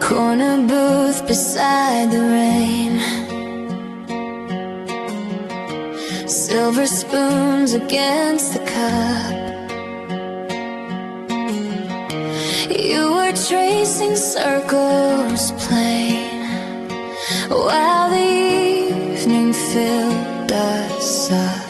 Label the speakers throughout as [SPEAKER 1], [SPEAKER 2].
[SPEAKER 1] Corner booth beside the rain, silver spoons against the cup. You were tracing circles plain, while the evening filled us up.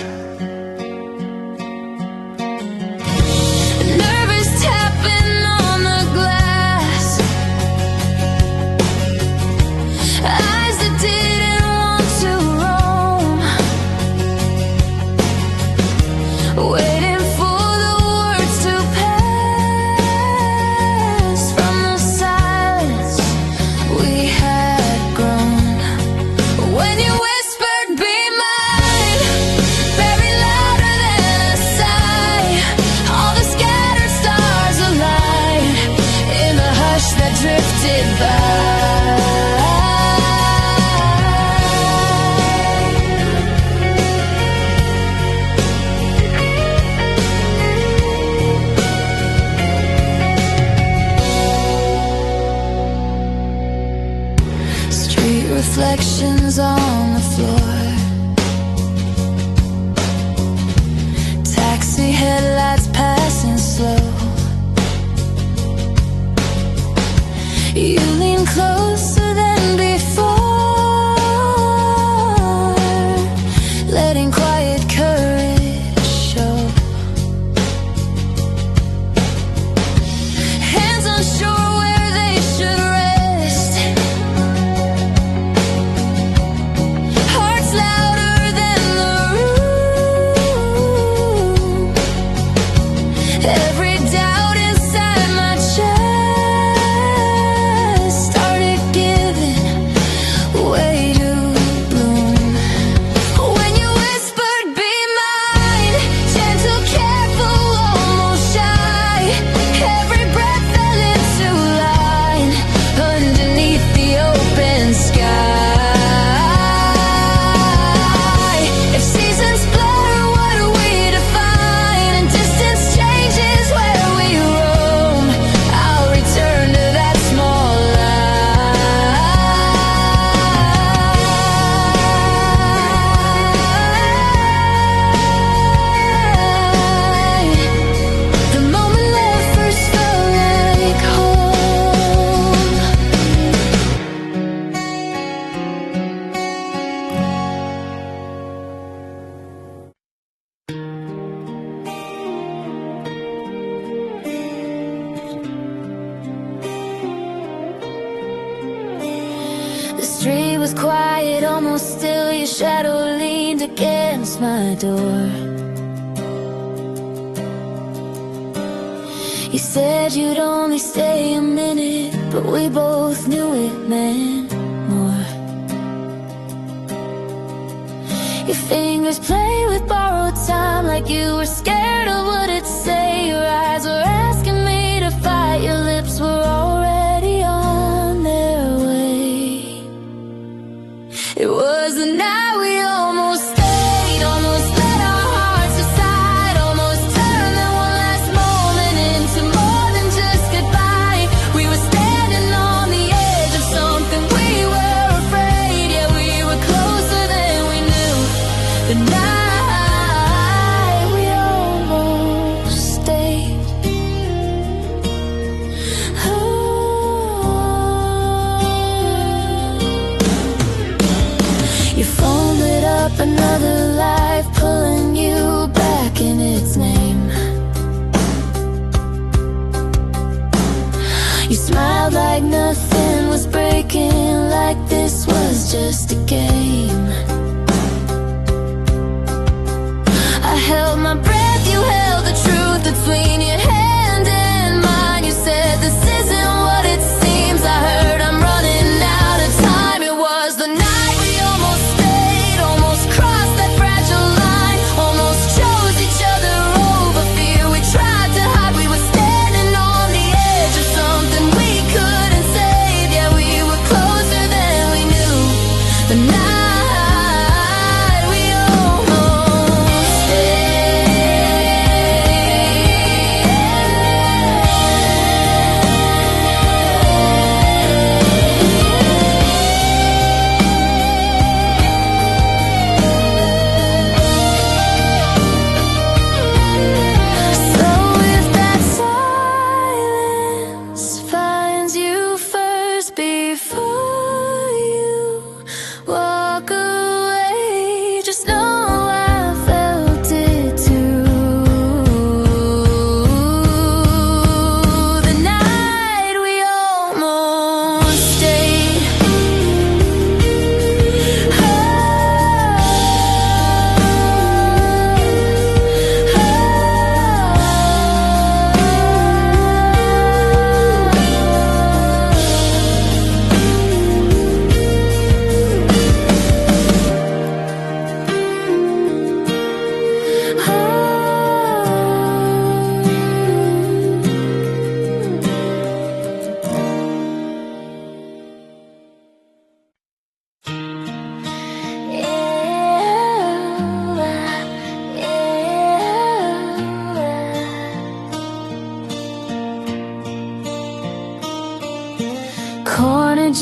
[SPEAKER 1] Reflections on the floor, taxi headlights passing slow. You lean closer than before, letting quiet courage show. Hands unsure where they should rest, louder than the room. Every doubt inside my chest started giving way to bloom. When you whispered, "Be mine," gentle, careful, almost shy. Every breath fell into line underneath the open sky. The street was quiet, almost still. Your shadow leaned against my door. You said you'd only stay a minute, but we both knew it meant more. Your fingers play with borrowed time, like you were scared of what it'd say. Your eyes were asking me to fight, your lips were already on their way. It was the night we almost stayed, almost let our hearts decide, almost turned that one last moment into more than just goodbye. We were standing on the edge of something, we were afraid. Yeah, we were closer than we knew. The night we almost stayed. Your phone lit up another life, pulling you back in its name. You smiled like nothing was breaking, like this was just a game. I held my breath, you held the truth between your hand and mine. You said this isn't what it seems. I heard I'm running out of time. It was the night we almost stayed, almost crossed that fragile line, almost chose each other over fear. We tried to hide, we were standing on the edge of something we couldn't save. Yeah, we were closer than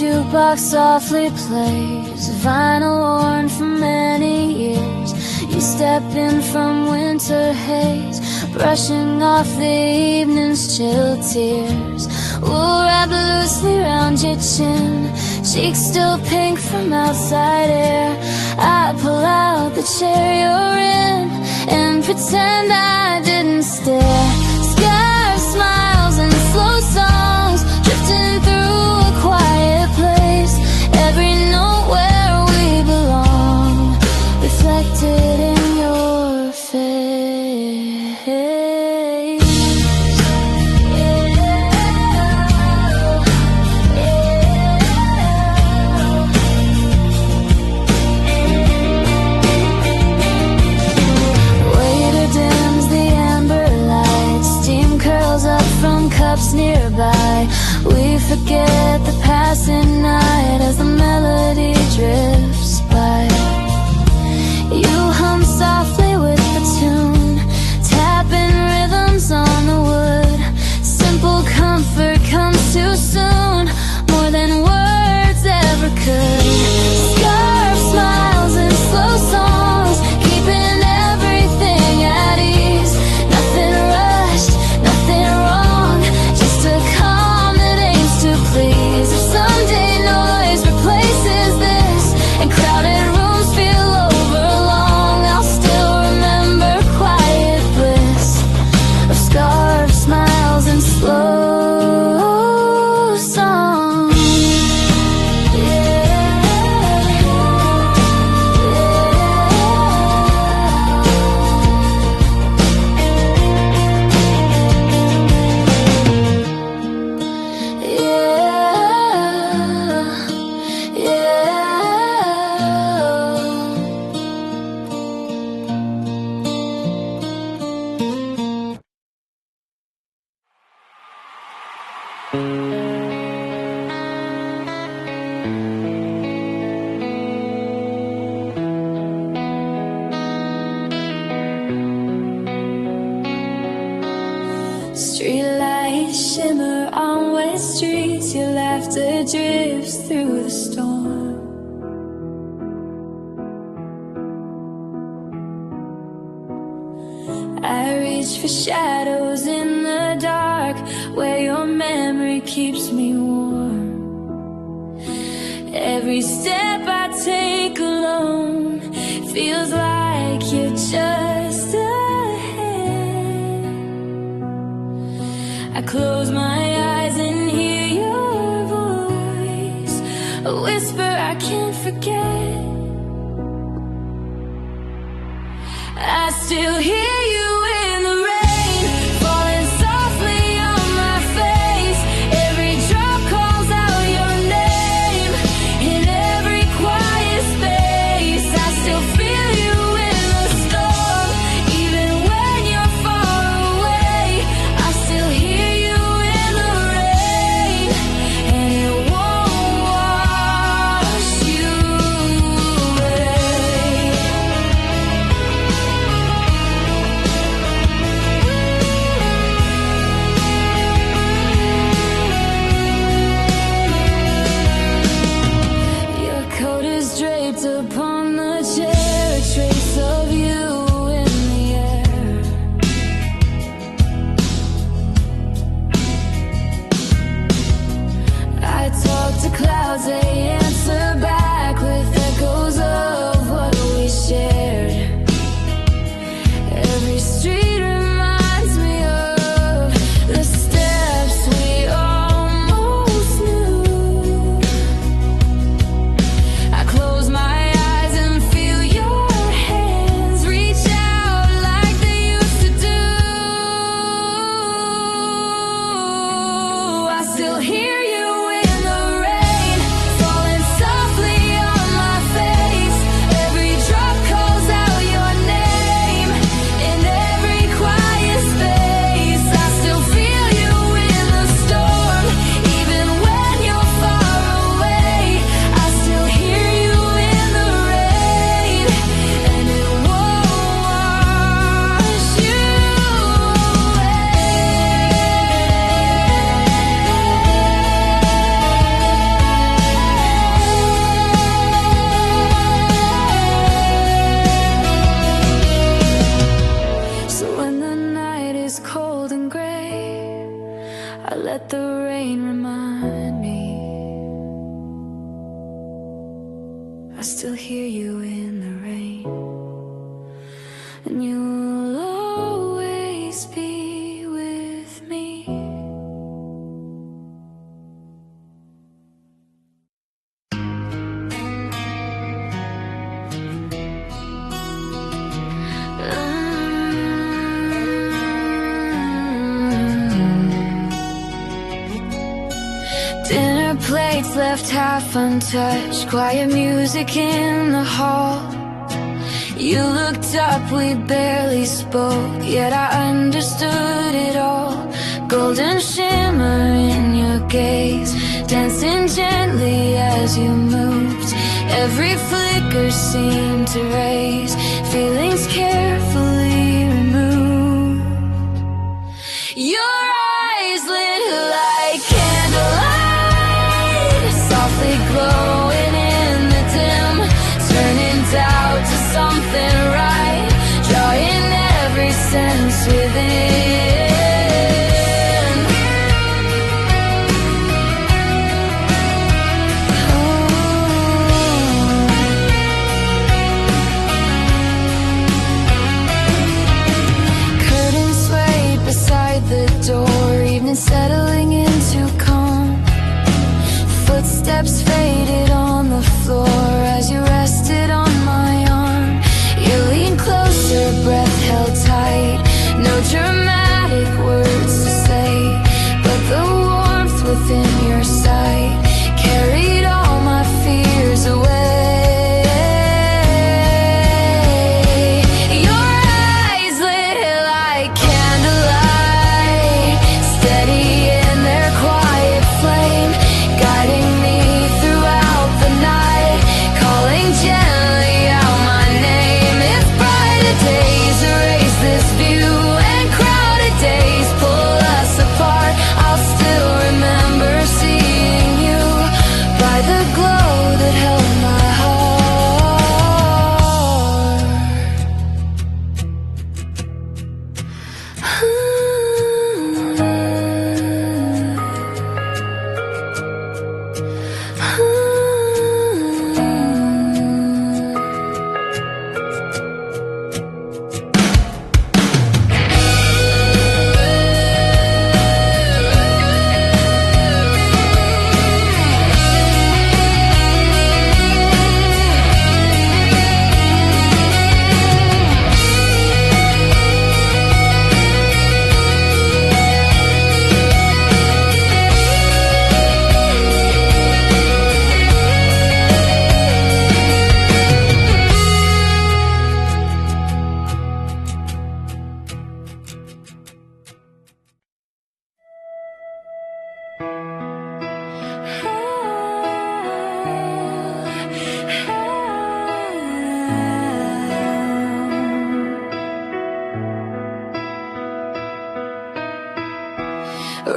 [SPEAKER 1] jukebox softly plays, vinyl worn for many years. You step in from winter haze, brushing off the evening's chill tears. Wool wrapped loosely round your chin, cheeks still pink from outside air. I pull out the chair you're in and pretend I didn't stare. Scarves, smiles, and slow songs drifting through a quiet place. Every note where we belong, reflected in your face. Waiter dims the amber light, steam curls up from cups nearby. We forget the passing night as the melody drifts by. You hum softly with the tune, tapping rhythms on the wood. Simple comfort comes too soon, more than words ever could. Scarf smiles and slow songs, keeping everything at ease. Nothing rushed, nothing wrong, just a calm that aims to please. If someday noise replaces this and crowded rooms feel overlong, I'll still remember quiet bliss of scarves, smiles, and slow songs. Streetlights shimmer on wet streets, your laughter drifts through the storm. I reach for shadows in the dark, where your memory keeps me warm. Every step I take alone feels like you're just ahead. I close my eyes and hear your voice, a whisper I can't forget. I still hear you in the rain, falling softly on my face. Every drop calls out your name in every quiet space. I still feel you in the storm, even when you're far away. I still hear you in the rain, and it won't wash you away. Your coat is draped upon the chair, a trace of you in the air. I talk to clouds, they answer back with echoes of what we shared. Every street reminds me of the steps we almost knew. I close my eyes and feel your hands reach out like they used to do. I still hear you in the rain, falling I still hear you in the rain, and you'll always be with me. Dinner plates left half untouched, quiet music in the hall. You looked up, we barely spoke, yet I understood it all. Golden shimmer in your gaze, dancing gently as you moved. Every flicker seemed to raise feelings carefully removed. Your eyes lit like candlelight, softly glowing in the dim, turning doubt to something right, drawing every sense within. Curtains swayed beside the door, evening settling into calm. Footsteps faded on the floor as you rested on my arm. You leaned closer, breath held tight, no dramatic words to say, but the warmth within your sight carried all my fears away. Your eyes lit like candlelight, steady in their quiet flame, guiding me throughout the night, calling gently out my name. If brighter days erase this view and crowded days pull us apart, I'll still remember seeing you by the glow that held my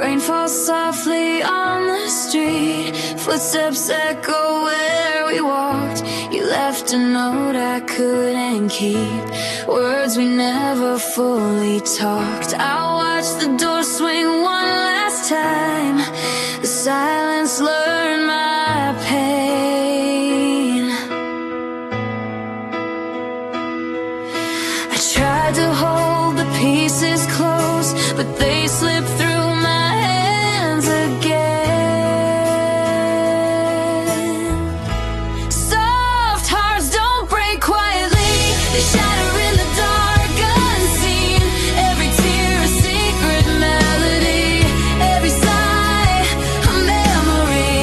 [SPEAKER 1] Rain falls softly on the street, footsteps echo where we walked. You left a note I couldn't keep, words we never fully talked. I watched the door swing one last time, the silence learned my pain. I tried to hold the pieces close, but they slipped through my hands again. Soft hearts don't break quietly, they shatter in the dark unseen. Every tear a secret melody, every sigh a memory.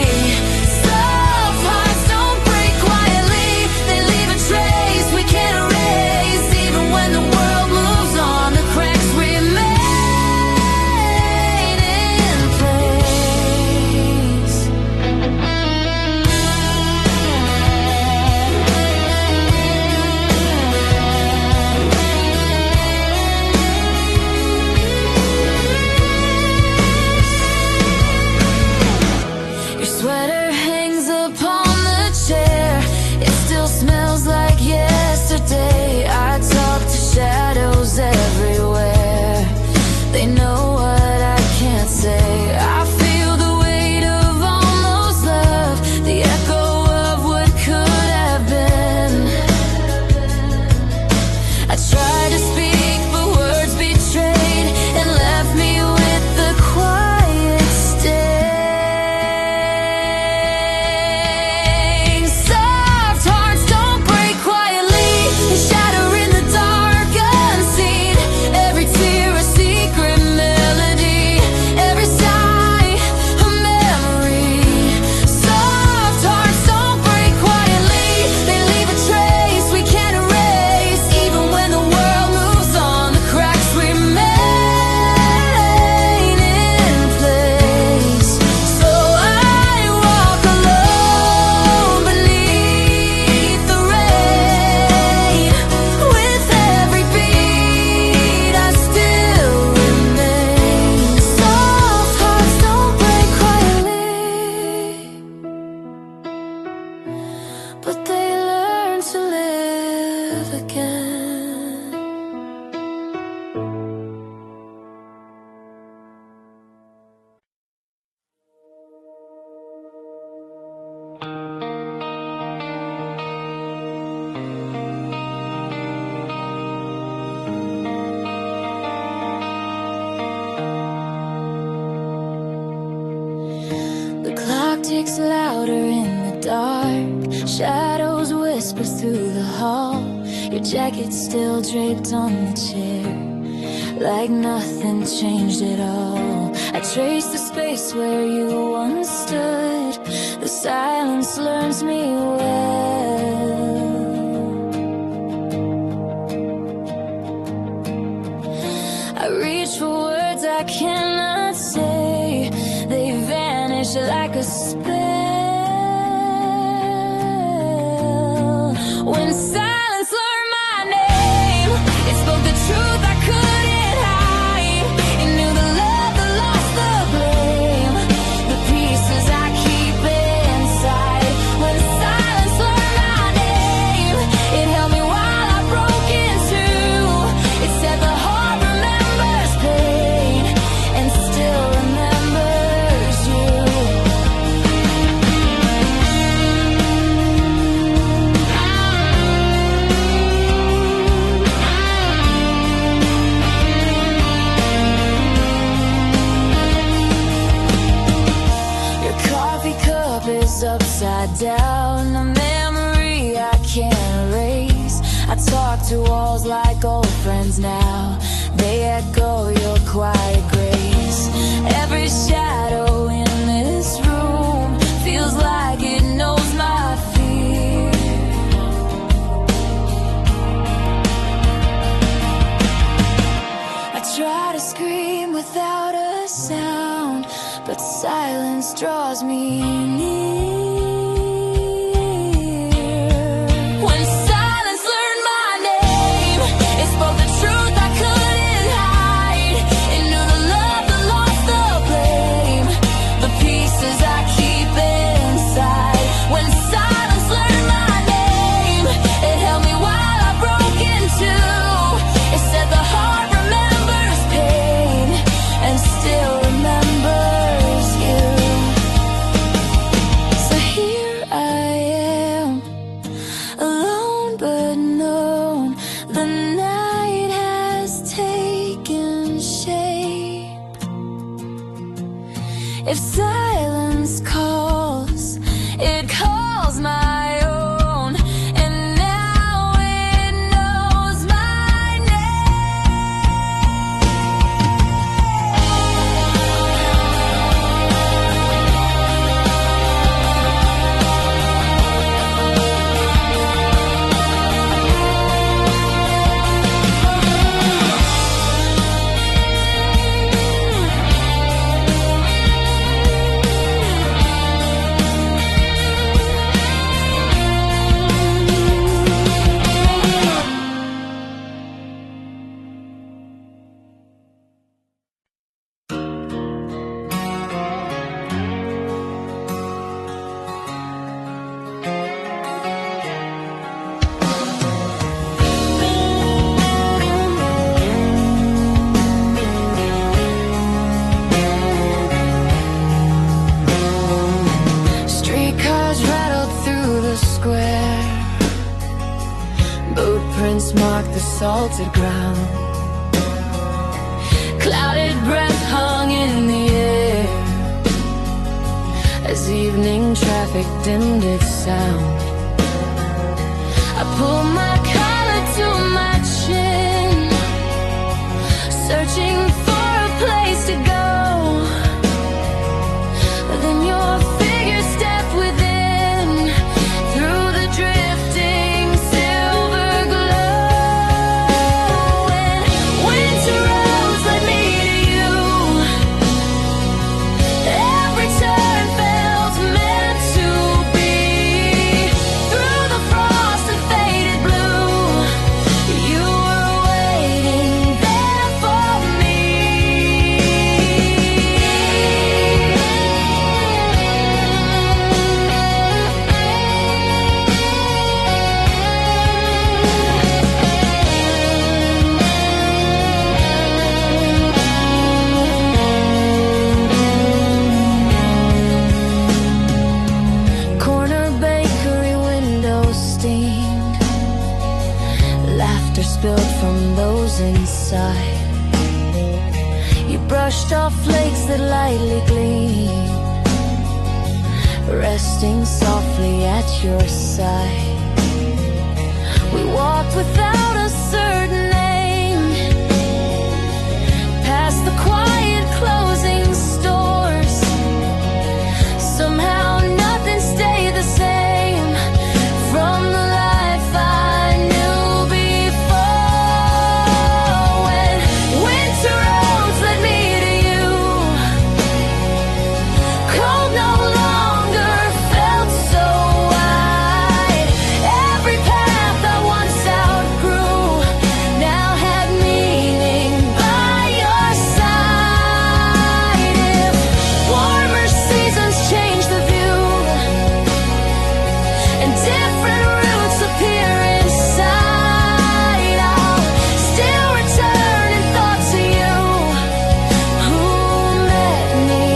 [SPEAKER 1] but they learn to live again. The clock ticks louder in the dark. Shadows whisper through the hall. Your jacket still draped on the chair, like nothing changed at all. I trace the space where you once stood. The silence learns me well. I reach for words I cannot say. They vanish like a spell. When silence learned my name, it spoke the truth I couldn't hide. It knew the love that lost the blame, the pieces I keep inside. When silence learned my name, it held me while I broke in two. It said the heart remembers pain and still remembers you. Your coffee cup is upside down, a memory I can't erase. I talk to walls like old friends now. They echo your quiet grace. Every shadow in this room feels like it knows my fear. I try to scream without a sound, but silence draws me near. When silence learned my name, it spoke the truth I couldn't hide. It knew the love that lost the blame, the pieces I keep inside. When silence learned my name, it held me while I broke in two. It said the heart remembers pain and still remembers you. So here I am, alone but known. The night has taken shape. If silence calls, it calls my own. And now it knows my Streetcars rattled through the square. Boot prints mark the salted ground. Clouded breath hung in the air as evening traffic dimmed its sound. I pull my collar to my chin, searching for a place to go. Then your figure stepped within, through the drifting silver glow. And winter roads led me to you. Every turn felt meant to be. spilled from those inside. You brushed off flakes that lightly gleam, resting softly at your side. We walked without a certain aim, past the quiet closing stores. Somehow nothing stayed the same from the life I knew before. When winter roads led me to you, cold no longer felt so wide. Every path I once outgrew now had meaning by your side. If warmer seasons change the view and different routes appear inside, I'll still return in thought to you, who met me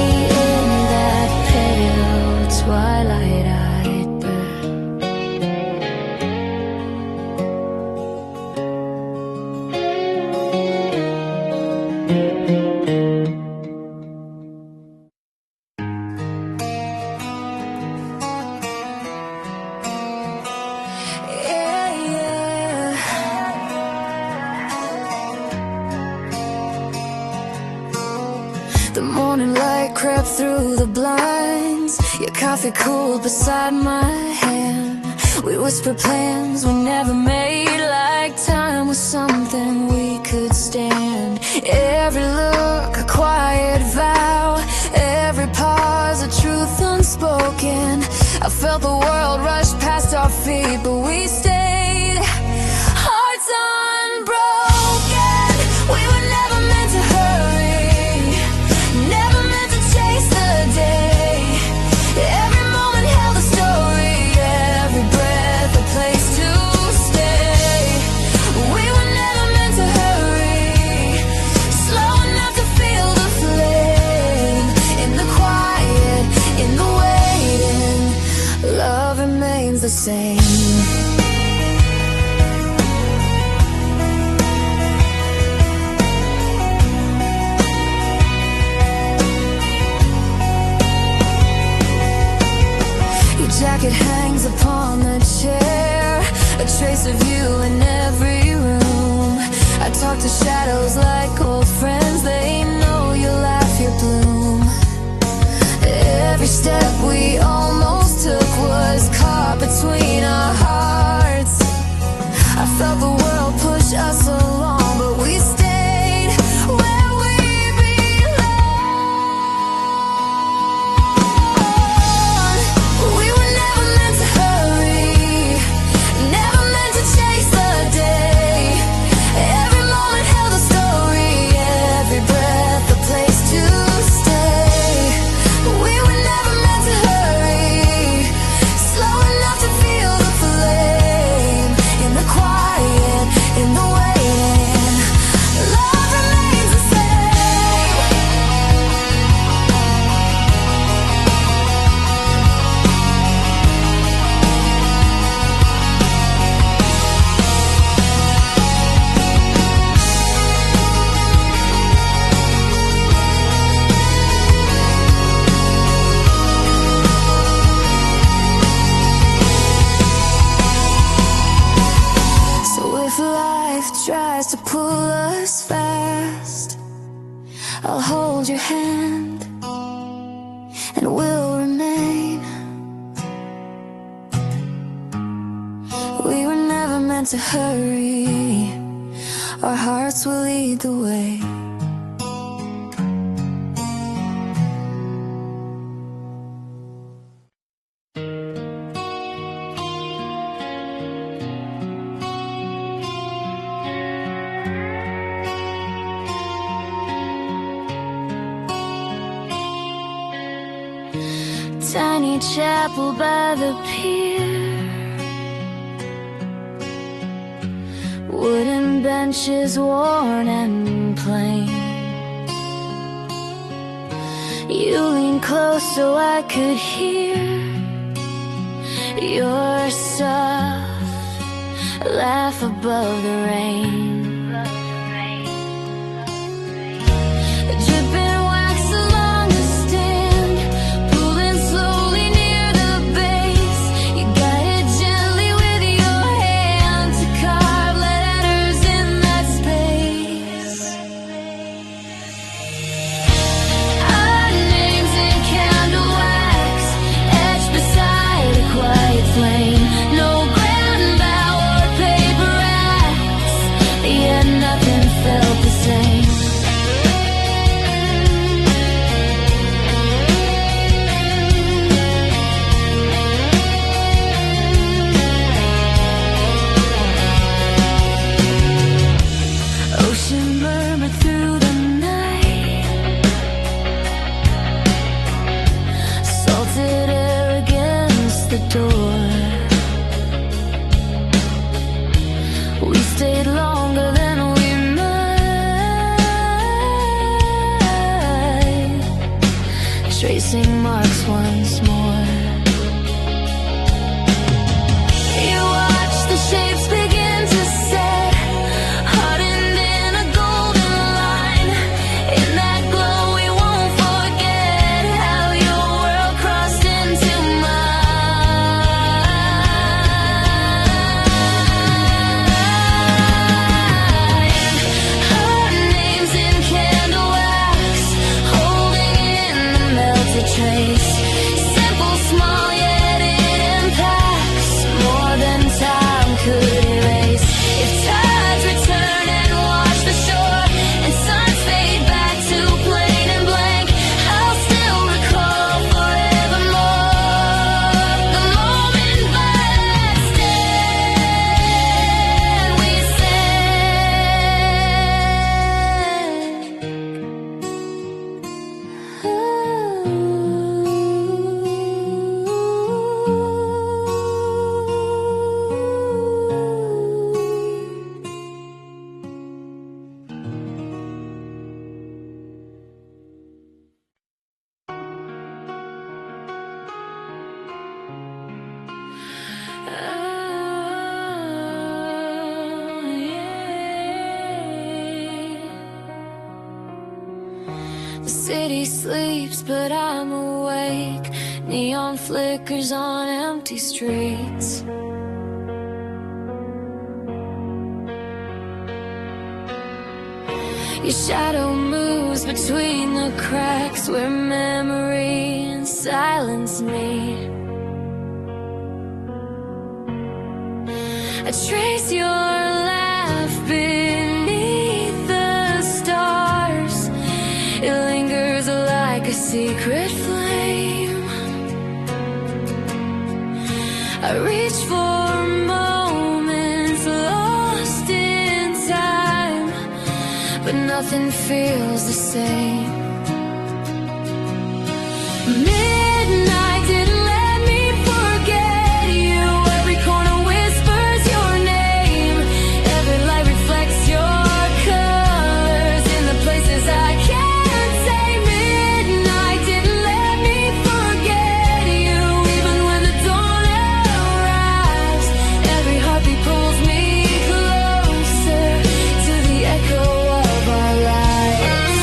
[SPEAKER 1] in that pale twilight I'd burn. Yeah, yeah. The morning light crept through the blinds, your coffee cooled beside my hand. We whispered plans we never made, like time was something we could stand. Every look a quiet vow, every pause a truth unspoken. I felt the world rush past our feet, but we stayed, hearts unbroken. We were never meant to hurry, never meant to chase the day. Every moment held a story, every breath a place to stay. We were never meant to hurry, slow enough to feel the flame. In the quiet, in the waiting, love remains the same. Your jacket hangs upon the chair, a trace of you in every room. I talk to shadows like old friends, they know your laugh, your bloom. Every step we almost took was caught between our hearts. I felt the world push us along, but we stayed where we belong. We were never meant to hurry, never meant to chase the day. Every moment held a story, every breath a place to stay. We were never meant to hurry, slow enough to feel the flame. In the quiet, in the waiting, love remains the same. So if life tries to pull us fast, I'll hold your hand and we'll remain. We were never meant to hurry, our hearts will lead the way. Tiny chapel by the pier, wooden benches worn and plain. You leaned close so I could hear your soft laugh above the rain. Dripping wax along the stand, pulling slowly near the base. You guide it gently with your hand to carve letters in that space. Our names in candle wax, etched beside a quiet flame. No grand bow or paper acts, yet nothing felt the same. Ocean murmur through the night, salted air against the door. We stayed longer than we might, tracing marks once more. You watch the shapes begin to set, hardened in a golden line. In that glow we won't forget how your world crossed into mine. Our names in candle wax, holding in the melted trace. Simple, small, yet it impacts more than time could erase. If tides return and wash the shore, and suns fade back to plain and blank, I'll still recall forevermore the moment by that stand we The city sleeps, but I'm awake. Neon flickers on empty streets. Your shadow moves between the cracks where memory and silence meet. I trace your laugh beneath the stars. It lingers like a secret flame. I reach for moments lost in time, but nothing feels the same. Midnight didn't let me forget you. Every corner whispers your name. Every light reflects your colors in the places I can't say. Midnight didn't let me forget you. Even when the dawn arrives, every heartbeat pulls me closer to the echo of our lives.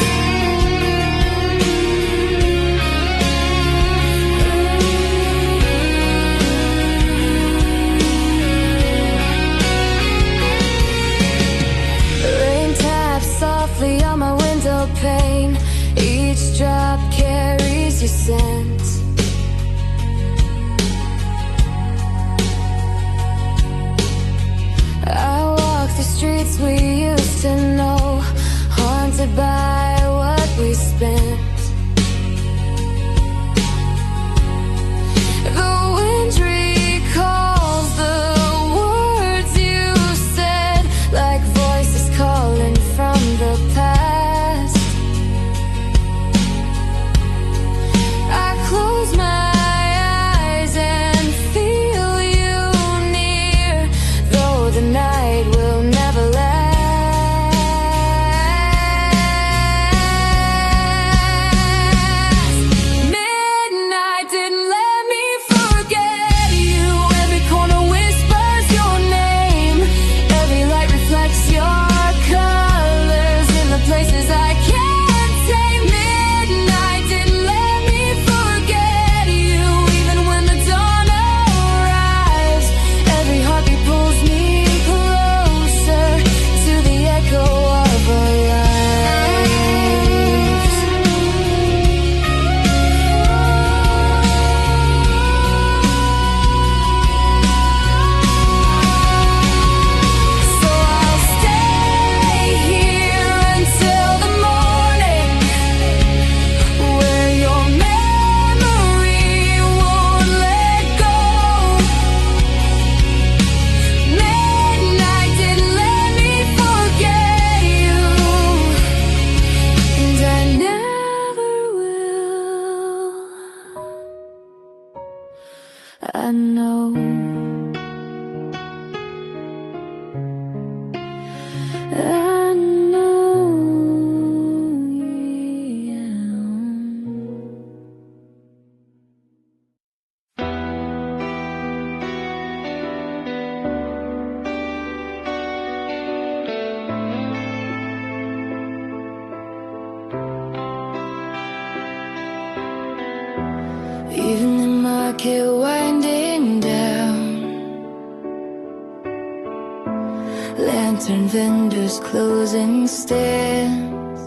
[SPEAKER 1] lantern vendors closing stands,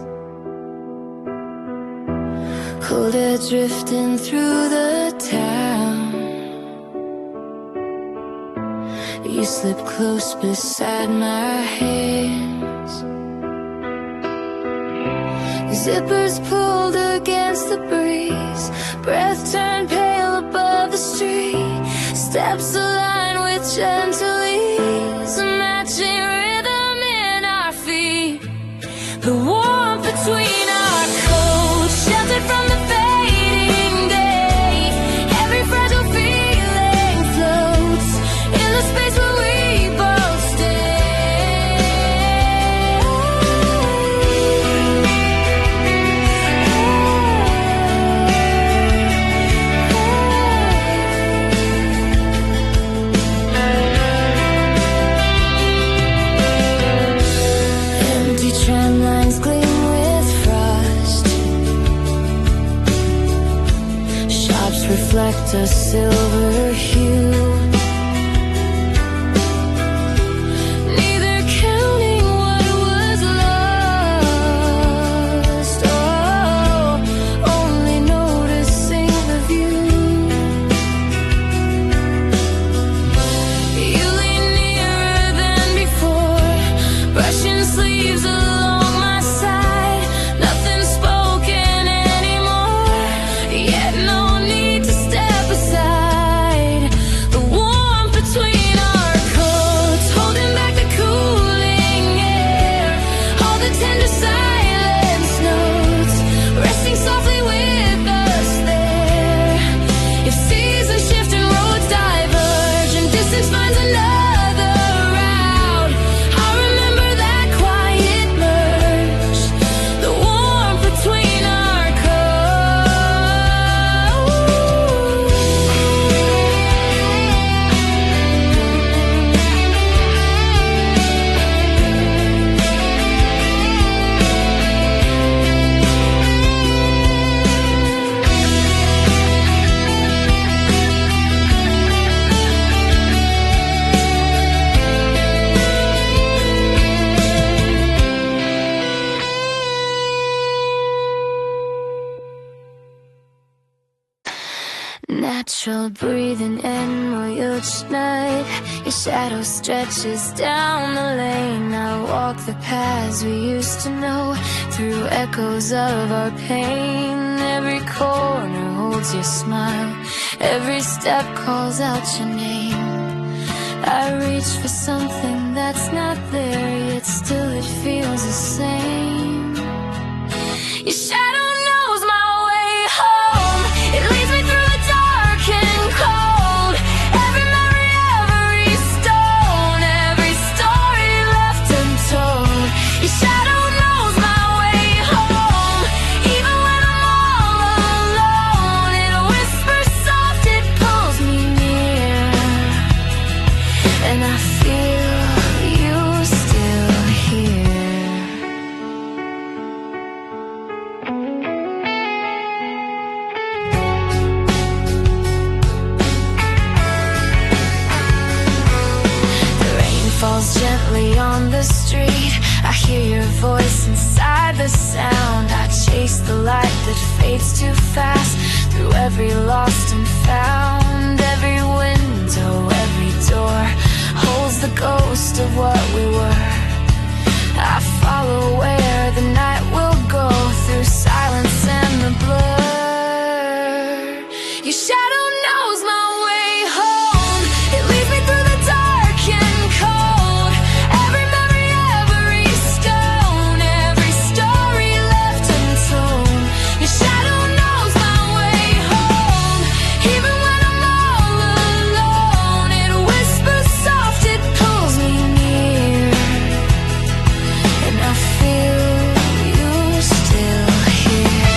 [SPEAKER 1] cold air drifting through the town. You slip close beside my hands, zippers pulled against the breeze, breath turned pale above the street, steps aligned with gentle ease, matching rhythm in our feet. The warmth between our coats, sheltered from the fading day. Every fragile feeling floats in the space where we both stay. Empty tram lines gleam with frost, shops reflect a silver hue, neither counting what was lost, oh, only noticing the view. You lean nearer than before, brushing sleeves along my side, nothing spoken anymore, yet no need to step aside. The warmth between our coats, holding back the cooling air, all the tender silence notes, resting softly with us there. If seasons shift and roads diverge and distance finds another route, I'll remember that quiet merge, the warmth between our natural breathing each night. Your shadow stretches down the lane. I walk the paths we used to know, through echoes of our pain. Every corner holds your smile, every step calls out your name. I reach for something that's not there, yet still it feels the same. Your shadow knows my way home. It leads me through the dark and cold. Every memory, every stone, every story left untold. Your shadow knows my way home. Even when I'm all alone, it whispers soft, it pulls me near, and I feel you still here. The rain falls gently on the street. I hear your voice inside the sound. I chase the light that fades too fast, through every lost and found. Every window, every door holds the ghost of what we were. I follow where the night will go, through silence and the blur. Your shadow knows my way home. It leads me through the dark and cold. Every memory, every stone, every story left untold. Your shadow knows my way home. Even when I'm all alone, it whispers soft, it pulls me near, and I feel you still here.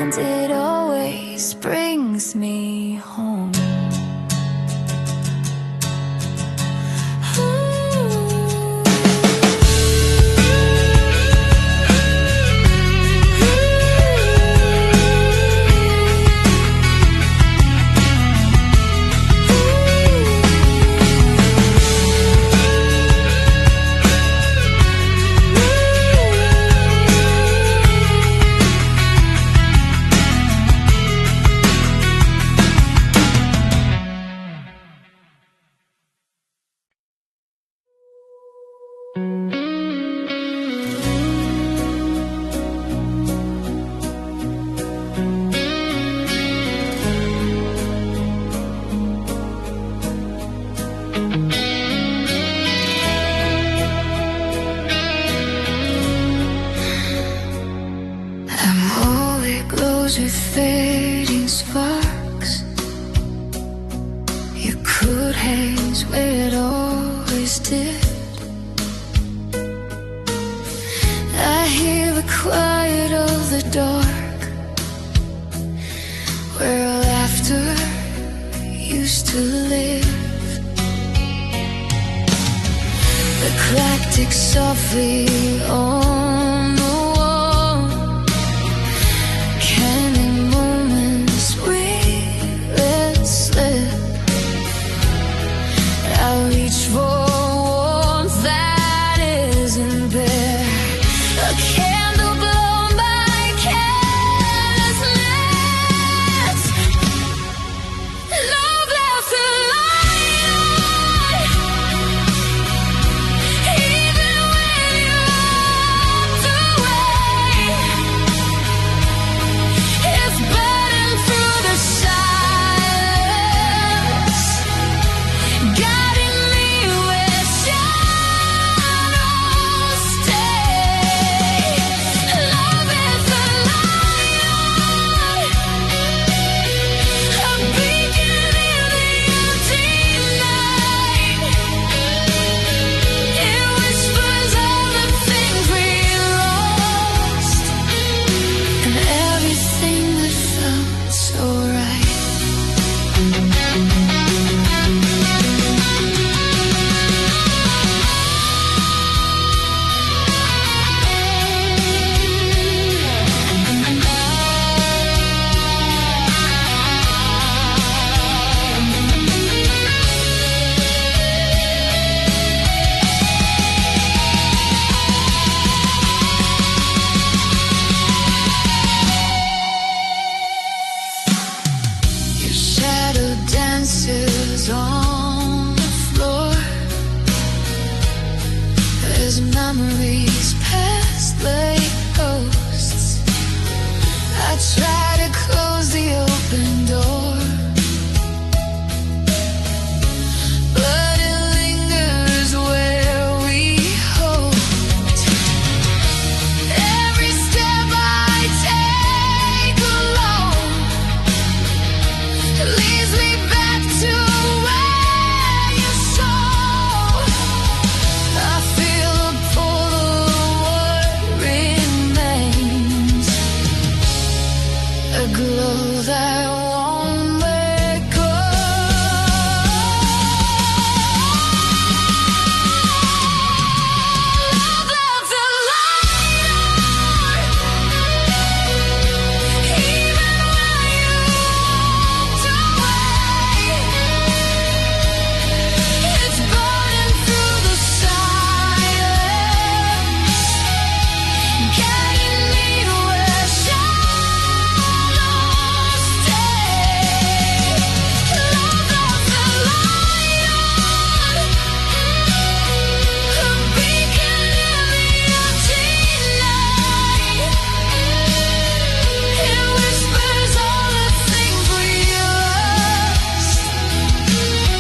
[SPEAKER 1] and it always brings me home.
[SPEAKER 2] With fading sparks, your coat hangs where it always did. I hear the quiet of the dark, where laughter used to live. The clock ticks softly on the wall, counting moments we let slip. I reach for warmth that isn't there, a candle blown by carelessness. Love left the light on, even when you walked away. It's burning through the silence, guiding me where shadows stay. Love is the light on, a beacon in the empty night. It whispers all the things we lost, and everything that felt so right. Your shadow dances on the floor as memories pass like ghosts. I try to close the open door, but it lingers where we hoped. Every step I take alone leads me back to where you saw. I feel a pull of what remains, a glow that won't let go. Love left the light on, even when you walked away. It's burning through the silence, guiding me where shadows stay. Love left the light on, a beacon in the empty night. It whispers all the things we lost,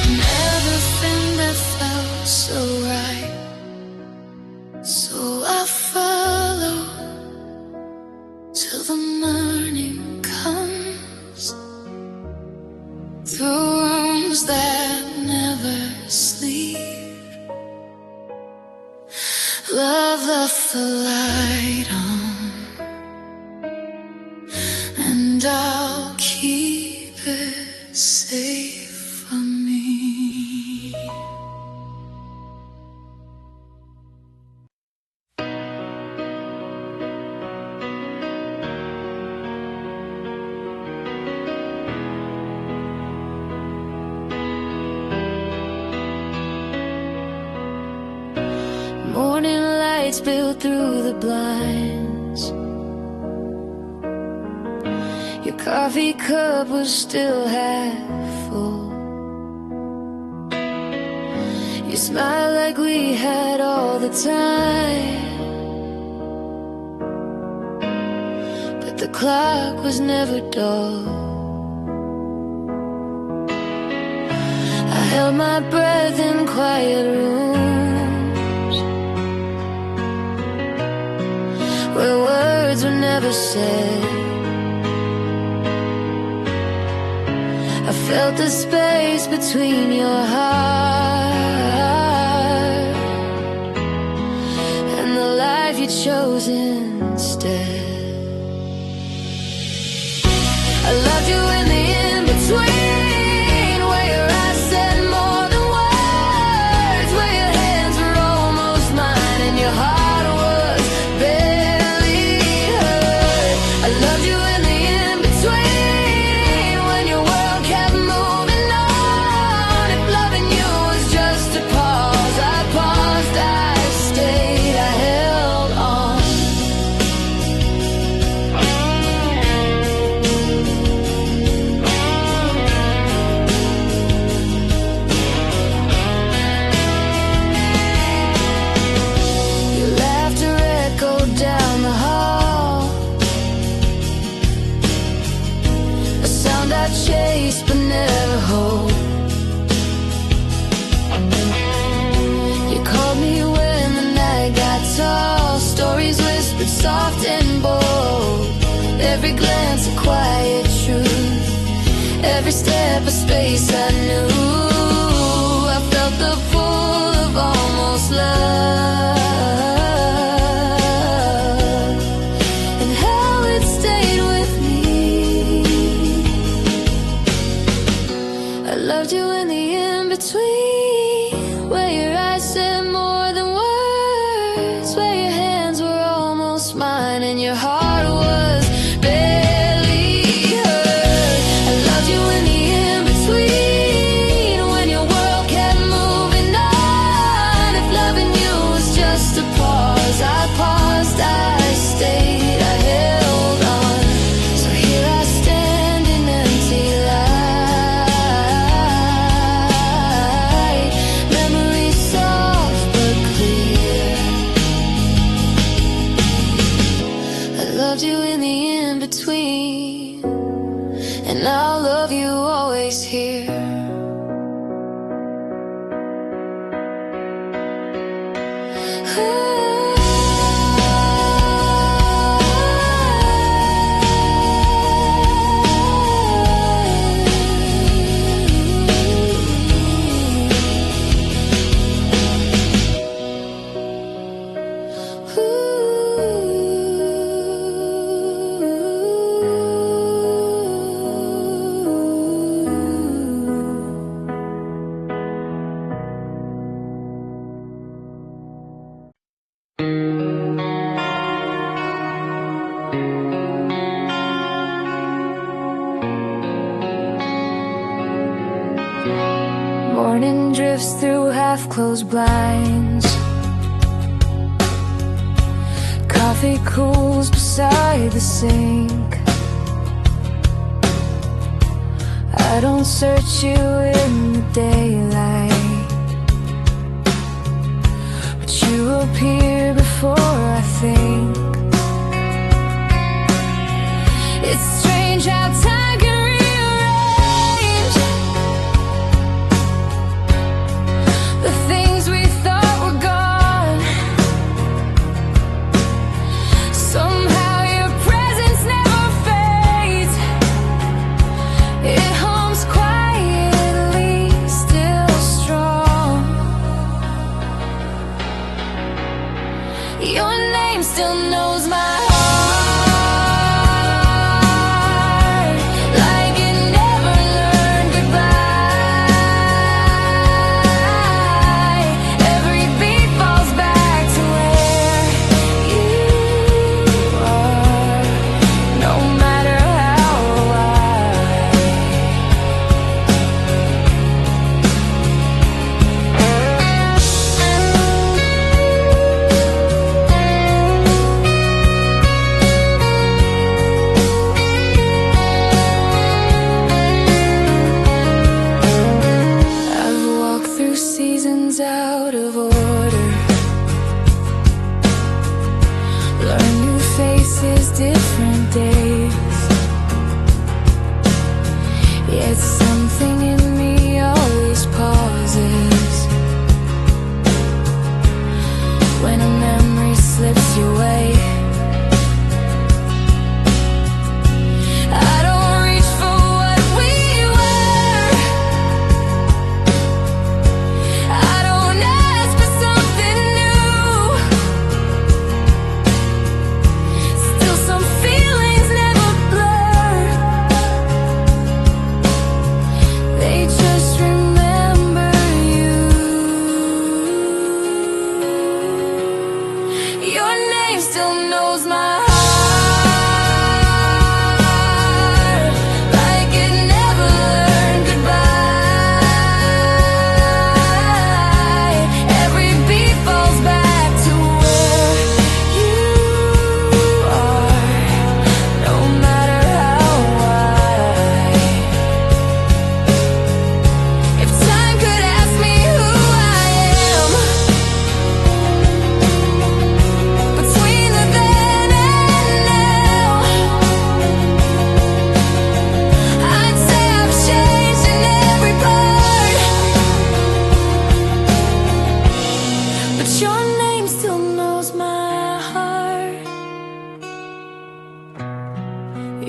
[SPEAKER 2] and everything that felt so right. So I follow till the morning comes, through rooms that never sleep. Love left the light on, and spilled through the blinds. Your coffee cup was still half full. You smiled like we had all the time, but the clock was never dull. I held my breath in quiet rooms where words were never said. I felt the space between your heart and the life you chose instead. I loved you in the in-between, where your eyes said more than words, where your hands were almost mine and your heart was barely hurt. I loved you in the in-between, when your world kept moving on. If loving you was just a pause, I paused, I stayed, I held on. Your laughter echoed down the hall, a sound I chased but never hold. You called me when the night got tall, stories whispered soft and bold. Every glance a quiet truth, every step a space I knew. I felt the pull of almost love, and how it stayed with me. I loved you in the in-between, where your eyes said more than words, where your hands were almost mine and your heart was barely hurt. I loved you in the in-between, when your world kept moving on. If loving you was just a pause, I paused, I stayed, I held on. So here I stand in empty light, memories soft but clear. I loved you in the in-between, and I'll love you always here. Morning drifts through half-closed blinds. Coffee cools beside the sink. I don't search you in the daylight, but you appear before I think. It's strange how time can rearrange the things we thought were gone. Somehow your presence never fades. It hums quietly, still strong. Your name still different days. Yet something in me always pauses when a memory slips your way. I don't reach for what we were. I don't ask for something new. Still some feelings never blur. They just remember you. Your name still knows my heart.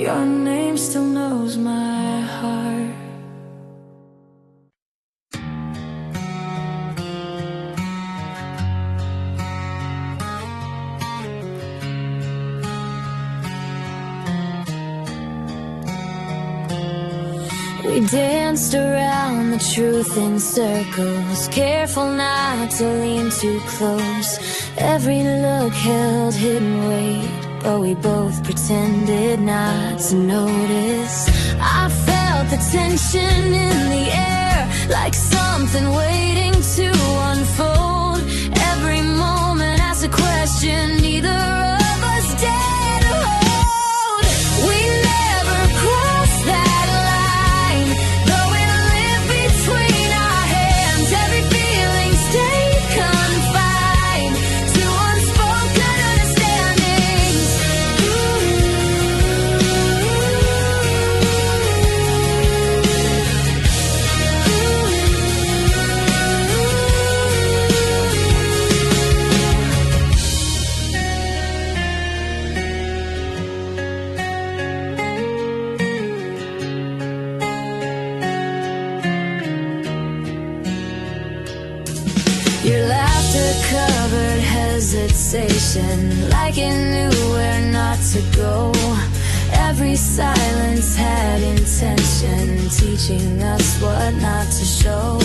[SPEAKER 2] Your name still knows my heart. We danced around the truth in circles, careful not to lean too close. Every look held hidden weight, but we both pretended not to notice. I felt the tension in the air, like something waiting to unfold. Every moment asked a question neither of us dared to hold. We never crossed that line, though it lived between our hands. Every feeling stayed confined to unspoken understandings. Your laughter covered hesitation, like it knew where not to go. Every silence had intention, teaching us what not to show.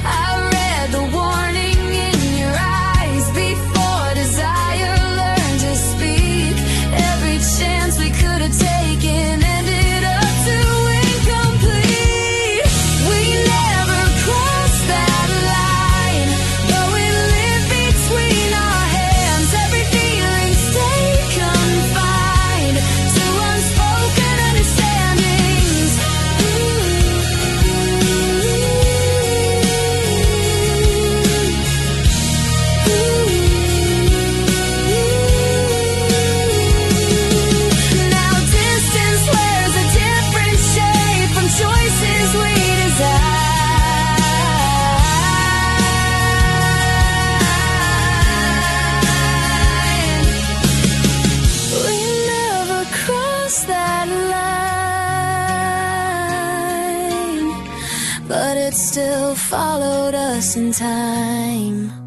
[SPEAKER 2] I read the warning in your eyes before desire learned to speak. Every chance we could have taken ended up too incomplete. We never crossed that line, though it lived between our hands. Every feeling stayed confined to unspoken understandings. Now distance wears a different shape from choices we design. We never crossed that line, but it still followed us in time.